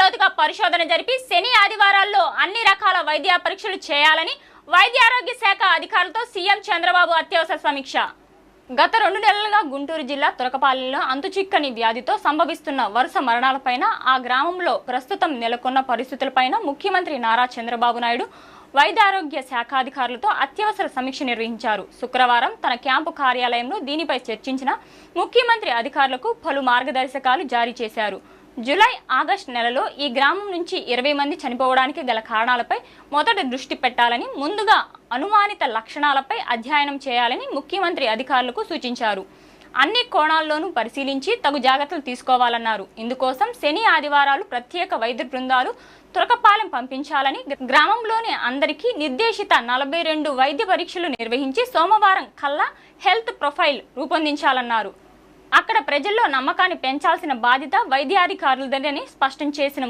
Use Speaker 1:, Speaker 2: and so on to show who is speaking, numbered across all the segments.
Speaker 1: లోతుగా పరిశోధన జరిపి శని ఆదివారాల్లో అన్ని రకాల వైద్య పరీక్షలు చేయాలని వైద్య ఆరోగ్య శాఖ అధికారులతో సీఎం చంద్రబాబు అత్యవసర సమీక్ష. గత 2 నెలలుగా గుంటూరు జిల్లా తురకపాలెంలో అంతుచిక్కని వ్యాధితో సంభవిస్తున్న వరుస మరణాలపైన, ఆ గ్రామంలో ప్రస్తుతం నెలకొన్న పరిస్థితులపైన ముఖ్యమంత్రి నారా చంద్రబాబు నాయుడు వైద్య ఆరోగ్య శాఖాధికారులతో అత్యవసర సమీక్ష నిర్వహించారు. శుక్రవారం తన క్యాంపు కార్యాలయంలో దీనిపై చర్చించిన ముఖ్యమంత్రి అధికారులకు పలు మార్గదర్శకాలు జారీ చేశారు. జూలై, ఆగస్టు నెలలో ఈ గ్రామం నుంచి 20 మంది చనిపోవడానికి గల కారణాలపై మొదట దృష్టి పెట్టాలని, ముందుగా అనుమానిత లక్షణాలపై అధ్యయనం చేయాలని ముఖ్యమంత్రి అధికారులకు సూచించారు. అన్ని కోణాల్లోనూ పరిశీలించి తగు జాగ్రత్తలు తీసుకోవాలన్నారు. ఇందుకోసం శని ఆదివారాలు ప్రత్యేక వైద్య బృందాలు తురకపాలెం పంపించాలని, గ్రామంలోని అందరికీ నిర్దేశిత 42 వైద్య పరీక్షలు నిర్వహించి సోమవారం కల్లా హెల్త్ ప్రొఫైల్ రూపొందించాలన్నారు. అక్కడ ప్రజల్లో నమ్మకాన్ని పెంచాల్సిన బాధ్యత వైద్యాధికారులదని స్పష్టం చేసిన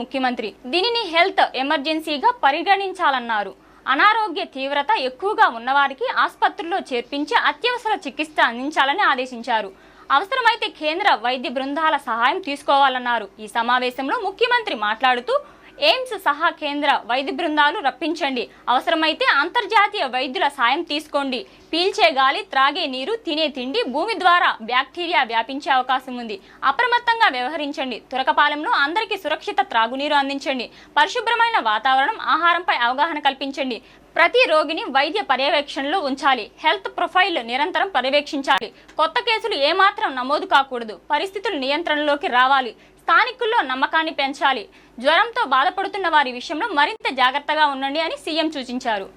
Speaker 1: ముఖ్యమంత్రి దీనిని హెల్త్ ఎమర్జెన్సీగా పరిగణించాలన్నారు. అనారోగ్య తీవ్రత ఎక్కువగా ఉన్నవారికి ఆసుపత్రుల్లో చేర్పించి అత్యవసర చికిత్స అందించాలని ఆదేశించారు. అవసరమైతే కేంద్ర వైద్య బృందాల సహాయం తీసుకోవాలన్నారు. ఈ సమావేశంలో ముఖ్యమంత్రి మాట్లాడుతూ, ఎయిమ్స్ సహా కేంద్ర వైద్య బృందాలు రప్పించండి, అవసరమైతే అంతర్జాతీయ వైద్యుల సాయం తీసుకోండి. పీల్చే గాలి, త్రాగే నీరు, తినే తిండి, భూమి ద్వారా బ్యాక్టీరియా వ్యాపించే అవకాశం ఉంది. అప్రమత్తంగా వ్యవహరించండి. తురకపాలెంలో అందరికీ సురక్షిత త్రాగునీరు అందించండి. పరిశుభ్రమైన వాతావరణం, ఆహారంపై అవగాహన కల్పించండి. ప్రతి రోగిని వైద్య పర్యవేక్షణలో ఉంచాలి. హెల్త్ ప్రొఫైల్ నిరంతరం పర్యవేక్షించాలి. కొత్త కేసులు ఏమాత్రం నమోదు కాకూడదు. పరిస్థితులు నియంత్రణలోకి రావాలి. స్థానికుల్లో నమ్మకాన్ని పెంచాలి. జ్వరంతో బాధపడుతున్న వారి విషయంలో మరింత జాగ్రత్తగా ఉండండి అని సీఎం సూచించారు.